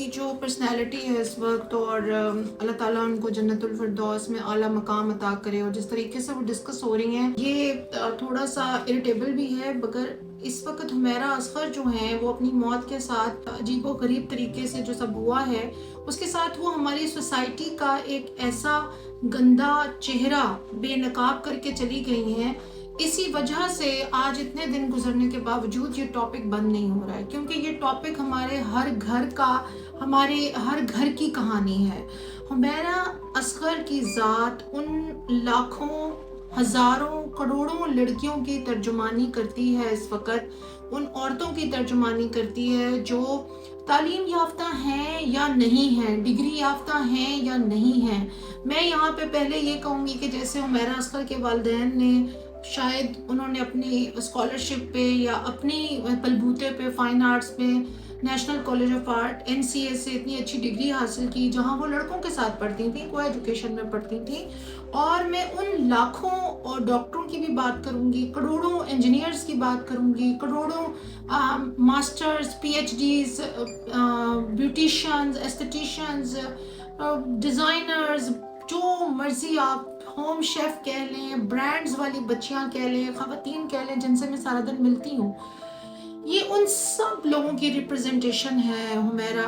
की जो पर्सनैलिटी है इस वक्त, और अल्लाह ताला उनको जन्नतुल फिरदौस में आला मकाम अता करे, और जिस तरीके से वो डिस्कस हो रही हैं ये थोड़ा सा इरिटेबल भी है। मगर इस वक्त हुमैरा असगर जो हैं वो अपनी मौत के साथ अजीबो गरीब तरीके से जो सब हुआ है उसके साथ वो हमारी सोसाइटी का एक ऐसा गंदा चेहरा बेनकाब करके चली गई हैं। इसी वजह से आज इतने दिन गुजरने के बावजूद ये टॉपिक बंद नहीं हो रहा है, क्योंकि ये टॉपिक हमारे हर घर का, हमारे हर घर की कहानी है। हुमैरा असगर की ज़ात उन लाखों, हज़ारों, करोड़ों लड़कियों की तर्जुमानी करती है इस वक्त, उन औरतों की तर्जुमानी करती है जो तालीम याफ्ता हैं या नहीं हैं, डिग्री याफ्ता हैं या नहीं हैं। मैं यहाँ पे पहले ये कहूँगी कि जैसे हुमैरा असगर के वालिदैन ने शायद उन्होंने अपनी स्कॉलरशिप पे या अपनी बलबूते पे फ़ाइन आर्ट्स में national college of art NCA से इतनी अच्छी डिग्री हासिल की जहाँ वो लड़कों के साथ पढ़ती थी, को एजुकेशन में पढ़ती थी। और मैं उन लाखों और डॉक्टरों की भी बात करूँगी, करोड़ों इंजीनियर्स की बात करूँगी, करोड़ों मास्टर्स, PhDs, ब्यूटिशियंस, एस्थेटिशियंस, डिज़ाइनर्स, जो मर्जी आप, होम शेफ़ कह लें, ब्रांड्स वाली बच्चियां कह लें, ख़वातीन कह लें जिनसे मैं सारा दिन मिलती हूँ, ये उन सब लोगों की रिप्रेजेंटेशन है। हुमैरा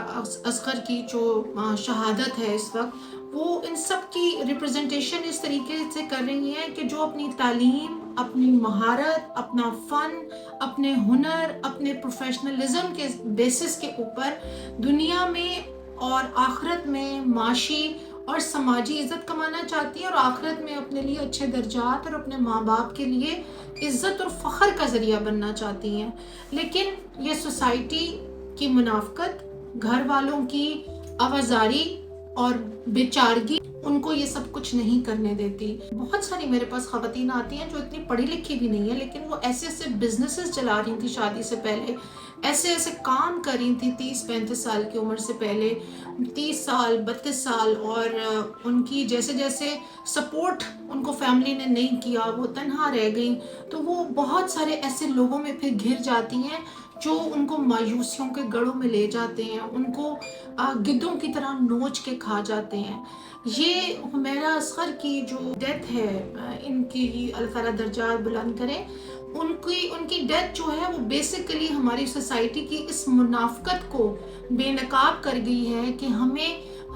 असगर की जो शहादत है इस वक्त, वो इन सब की रिप्रेजेंटेशन इस तरीके से कर रही हैं कि जो अपनी तालीम, अपनी महारत, अपना फ़न, अपने हुनर, अपने प्रोफेशनलिज्म के बेसिस के ऊपर दुनिया में और आखिरत में माशी और समाजी इज़्ज़त कमाना चाहती है, और आखिरत में अपने लिए अच्छे दर्जात और अपने माँ बाप के लिए इज़्ज़त और फ़ख्र का ज़रिया बनना चाहती हैं। लेकिन ये सोसाइटी की मुनाफ़क़त, घर वालों की आवाज़ारी और बेचारगी उनको ये सब कुछ नहीं करने देती। बहुत सारी मेरे पास ख़वातीन आती हैं जो इतनी पढ़ी लिखी भी नहीं है, लेकिन वो ऐसे ऐसे बिजनेसेस चला रही थी शादी से पहले, ऐसे ऐसे काम कर रही थी 30-35 साल की उम्र से पहले, 30 साल 32 साल, और उनकी जैसे जैसे सपोर्ट उनको फैमिली ने नहीं किया, वो तन्हा रह गई, तो वो बहुत सारे ऐसे लोगों में फिर घिर जाती हैं जो उनको मायूसियों के गढ़ों में ले जाते हैं, उनको गिद्धों की तरह नोच के खा जाते हैं। ये हुमैरा असगर की जो डेथ है, इनकी अल्लाह ताला दर्जात बुलंद करें, उनकी डेथ जो है वो बेसिकली हमारी सोसाइटी की इस मुनाफ़क़त को बेनकाब कर गई है कि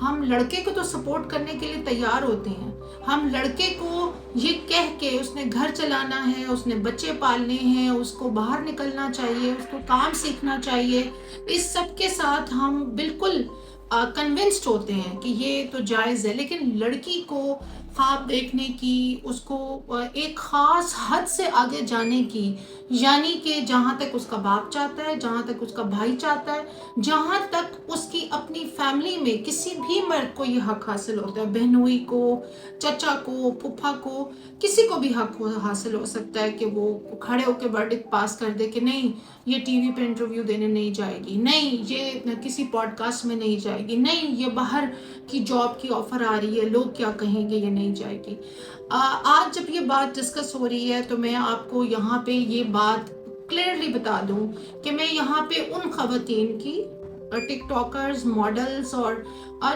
हम लड़के को तो सपोर्ट करने के लिए तैयार होते हैं, हम लड़के को ये कह के उसने घर चलाना है, उसने बच्चे पालने हैं, उसको बाहर निकलना चाहिए, उसको काम सीखना चाहिए, इस सब के साथ हम बिल्कुल कन्विंस्ड होते हैं कि ये तो जायज़ है। लेकिन लड़की को ख्वाब देखने की, उसको एक ख़ास हद से आगे जाने की, यानी कि जहाँ तक उसका बाप चाहता है, जहाँ तक उसका भाई चाहता है, जहाँ तक उसकी अपनी फैमिली में किसी भी मर्द को ये हक हासिल होता है, बहनोई को, चचा को, फूफा को, किसी को भी हक हासिल हो सकता है कि वो खड़े होकर वर्डिक्ट पास कर दे कि नहीं ये टीवी पे इंटरव्यू देने नहीं जाएगी, नहीं ये किसी पॉडकास्ट में नहीं जाएगी, नहीं ये बाहर की जॉब की ऑफ़र आ रही है, लोग क्या कहेंगे, ये नहीं जाएगी। आज जब ये बात डिस्कस हो रही है तो मैं आपको यहाँ पे ये बात क्लियरली बता दूँ कि मैं यहाँ पे उन ख़वातीन की, टिकटॉकर्स, मॉडल्स और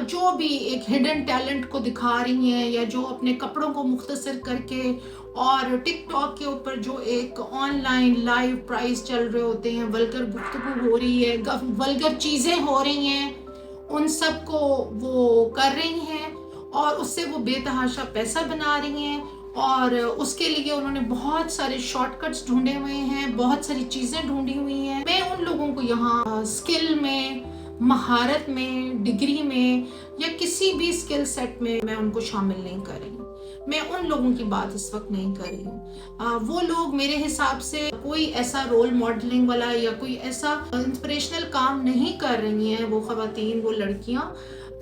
जो भी एक हिडन टैलेंट को दिखा रही हैं, या जो अपने कपड़ों को मुख्तसर करके और टिकटॉक के ऊपर जो एक ऑनलाइन लाइव प्राइस चल रहे होते हैं, वल्गर गुफ्तगू हो रही है, वल्गर चीज़ें हो रही हैं, उन सब को वो कर रही हैं और उससे वो बेतहाशा पैसा बना रही हैं, और उसके लिए उन्होंने बहुत सारे शॉर्टकट्स ढूंढे हुए हैं, बहुत सारी चीज़ें ढूंढी हुई हैं। मैं उन लोगों को यहाँ स्किल में, महारत में, डिग्री में या किसी भी स्किल सेट में मैं उनको शामिल नहीं कर रही हूँ। मैं उन लोगों की बात इस वक्त नहीं कर रही हूँ। वो लोग मेरे हिसाब से कोई ऐसा रोल मॉडलिंग वाला या कोई ऐसा इंस्पिरेशनल काम नहीं कर रही हैं, वो ख़वातीन, वो लड़कियाँ,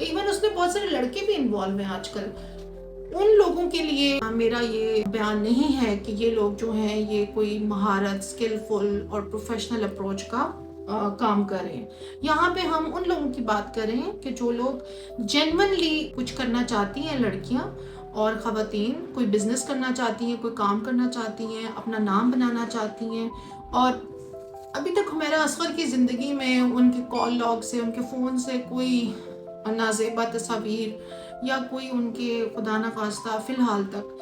इवन उसमें बहुत सारे लड़के भी इन्वॉल्व हैं आजकल। उन लोगों के लिए मेरा ये बयान नहीं है कि ये लोग जो हैं ये कोई महारत, स्किलफुल और प्रोफेशनल अप्रोच का काम कर रहे हैं। यहाँ पे हम उन लोगों की बात कर रहे हैं कि जो लोग जेन्युइनली कुछ करना चाहती हैं, लड़कियाँ और ख़वातीन कोई बिजनेस करना चाहती हैं, कोई काम करना चाहती हैं, अपना नाम बनाना चाहती हैं और अभी तक हुमैरा असगर की ज़िंदगी में उनके कॉल लॉग से, उनके फ़ोन से कोई नाज़ेबा तस्वीर या कोई उनके खुदा न खास्ता फ़िलहाल तक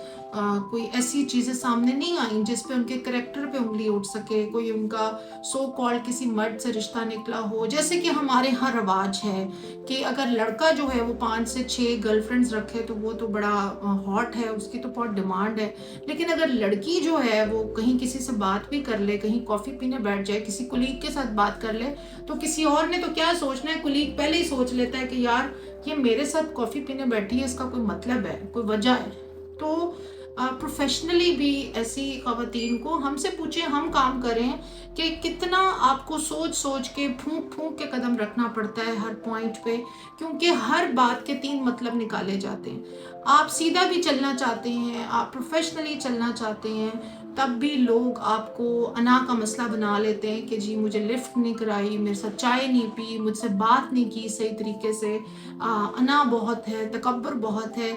कोई ऐसी चीज़ें सामने नहीं आई जिस पे उनके करैक्टर पे उंगली उठ सके, कोई उनका सो कॉल्ड किसी मर्द से रिश्ता निकला हो। जैसे कि हमारे यहाँ रवाज है कि अगर लड़का जो है वो 5 से 6 गर्लफ्रेंड्स रखे तो वो तो बड़ा हॉट है, उसकी तो बहुत डिमांड है। लेकिन अगर लड़की जो है वो कहीं किसी से बात भी कर ले, कहीं कॉफ़ी पीने बैठ जाए, किसी कुलीग के साथ बात कर ले, तो किसी और ने तो क्या सोचना है, कुलीग पहले ही सोच लेता है कि यार ये मेरे साथ कॉफ़ी पीने बैठी है, इसका कोई मतलब है, कोई वजह है। तो प्रोफेशनली भी ऐसी ख़वातीन को हमसे पूछें, हम काम करें कि कितना आपको सोच सोच के फूंक फूंक के कदम रखना पड़ता है हर पॉइंट पे, क्योंकि हर बात के 3 मतलब निकाले जाते हैं। आप सीधा भी चलना चाहते हैं, आप प्रोफेशनली चलना चाहते हैं, तब भी लोग आपको अना का मसला बना लेते हैं कि जी मुझे लिफ्ट नहीं कराई, मेरे साथ चाय नहीं पी, मुझसे बात नहीं की सही तरीके से, अना बहुत है, तकब्बर बहुत है।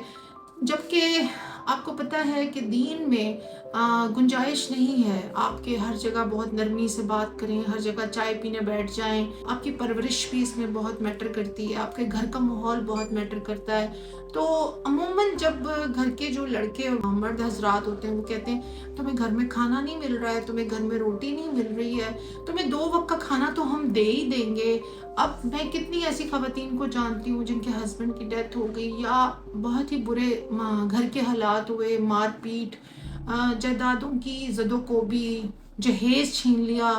जबकि आपको पता है कि दीन में गुंजाइश नहीं है आपके हर जगह बहुत नरमी से बात करें, हर जगह चाय पीने बैठ जाएं। आपकी परवरिश भी इसमें बहुत मैटर करती है, आपके घर का माहौल बहुत मैटर करता है। तो अमूमन जब घर के जो लड़के और मर्द हजरात होते हैं वो कहते हैं तुम्हें घर में खाना नहीं मिल रहा है, तुम्हें घर में रोटी नहीं मिल रही है, तुम्हें 2 वक्त का खाना तो हम दे ही देंगे। अब मैं कितनी ऐसी ख़वातीन को जानती हूँ जिनके हस्बैंड की डेथ हो गई या बहुत ही बुरे घर के हालात हुए, मारपीट, जायदादों की ज़दोकोबी, जहेज छीन लिया,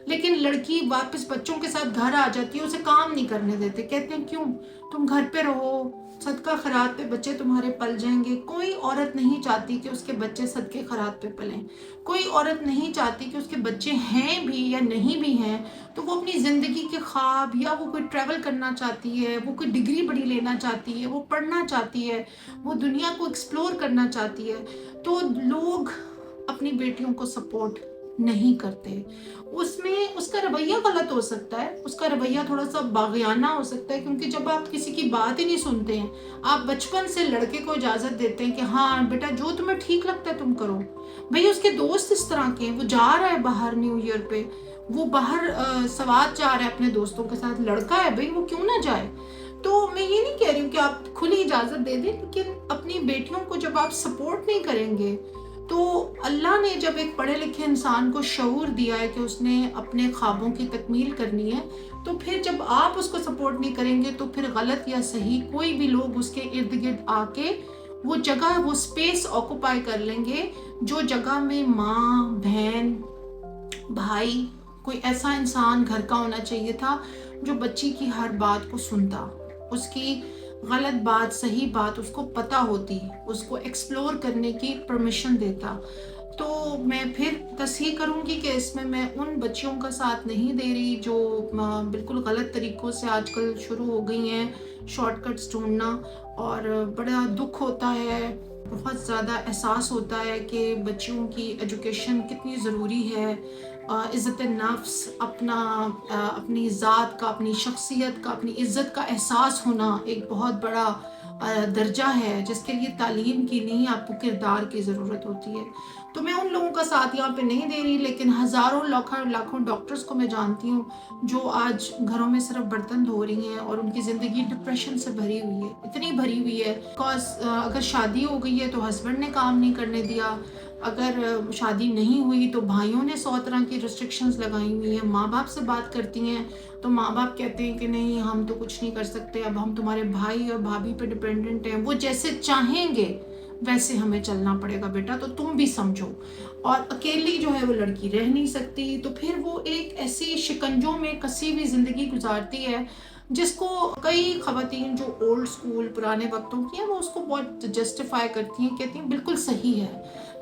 लेकिन लड़की वापस बच्चों के साथ घर आ जाती है, उसे काम नहीं करने देते। कहते हैं क्यों, तुम घर पे रहो, सदका खैरात पे बच्चे तुम्हारे पल जाएंगे। कोई औरत नहीं चाहती कि उसके बच्चे सदके खैरात पे पलें। कोई औरत नहीं चाहती कि उसके बच्चे हैं भी या नहीं भी हैं तो वो अपनी ज़िंदगी के ख्वाब, या वो कोई ट्रैवल करना चाहती है, वो कोई डिग्री बड़ी लेना चाहती है, वो पढ़ना चाहती है, वो दुनिया को एक्सप्लोर करना चाहती है, तो लोग अपनी बेटियों को सपोर्ट नहीं करते। उसमें उसका रवैया गलत हो सकता है, उसका रवैया थोड़ा सा बागियाना हो सकता है, क्योंकि जब आप किसी की बात ही नहीं सुनते हैं, आप बचपन से लड़के को इजाज़त देते हैं कि हाँ बेटा जो तुम्हें ठीक लगता है तुम करो। भाई उसके दोस्त इस तरह के हैं, वो जा रहा है बाहर न्यू ईयर पे, वो बाहर सवात जा रहा है अपने दोस्तों के साथ, लड़का है भाई वो क्यों ना जाए। तो मैं ये नहीं कह रही हूँ कि आप खुली इजाज़त दे दें, लेकिन अपनी बेटियों को जब आप सपोर्ट नहीं करेंगे, तो अल्लाह ने जब एक पढ़े लिखे इंसान को शऊर दिया है कि उसने अपने ख्वाबों की तकमील करनी है, तो फिर जब आप उसको सपोर्ट नहीं करेंगे तो फिर गलत या सही कोई भी लोग उसके इर्द गिर्द आके वो जगह, वो स्पेस ऑक्यूपाई कर लेंगे, जो जगह में माँ, बहन, भाई, कोई ऐसा इंसान घर का होना चाहिए था जो बच्ची की हर बात को सुनता, उसकी गलत बात सही बात उसको पता होती, उसको एक्सप्लोर करने की परमिशन देता। तो मैं फिर तस्हीह करूँगी कि इसमें मैं उन बच्चियों का साथ नहीं दे रही जो बिल्कुल गलत तरीक़ों से आजकल शुरू हो गई हैं शॉर्टकट्स ढूंढना, और बड़ा दुख होता है, बहुत ज़्यादा एहसास होता है कि बच्चियों की एजुकेशन कितनी ज़रूरी है। इज़्ज़त नफ्स, अपनी ज़ात का, अपनी शख्सियत का, अपनी इज़्ज़त का एहसास होना एक बहुत बड़ा दर्जा है जिसके लिए तालीम की नहीं, आपको किरदार की ज़रूरत होती है। तो मैं उन लोगों का साथ यहाँ पे नहीं दे रही, लेकिन हज़ारों लाखों डॉक्टर्स को मैं जानती हूँ जो आज घरों में सिर्फ बर्तन धो रही हैं और उनकी ज़िंदगी डिप्रेशन से भरी हुई है, इतनी भरी हुई है। बिकॉज अगर शादी हो गई है तो हस्बैंड ने काम नहीं करने दिया, अगर शादी नहीं हुई तो भाइयों ने 100 तरह की रिस्ट्रिक्शंस लगाई हुई हैं, माँ बाप से बात करती हैं तो माँ बाप कहते हैं कि नहीं हम तो कुछ नहीं कर सकते, अब हम तुम्हारे भाई और भाभी पे डिपेंडेंट हैं, वो जैसे चाहेंगे वैसे हमें चलना पड़ेगा बेटा, तो तुम भी समझो। और अकेली जो है वो लड़की रह नहीं सकती, तो फिर वो एक ऐसी शिकंजों में कसी हुई ज़िंदगी गुजारती है जिसको कई ख़वातीन जो ओल्ड स्कूल पुराने वक्तों की हैं वो उसको बहुत जस्टिफाई करती हैं, कहती हैं बिल्कुल सही है।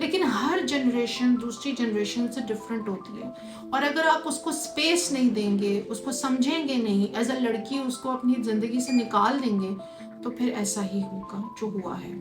लेकिन हर जनरेशन दूसरी जनरेशन से डिफरेंट होती है, और अगर आप उसको स्पेस नहीं देंगे, उसको समझेंगे नहीं, एज अ लड़की उसको अपनी ज़िंदगी से निकाल देंगे, तो फिर ऐसा ही होगा जो हुआ है।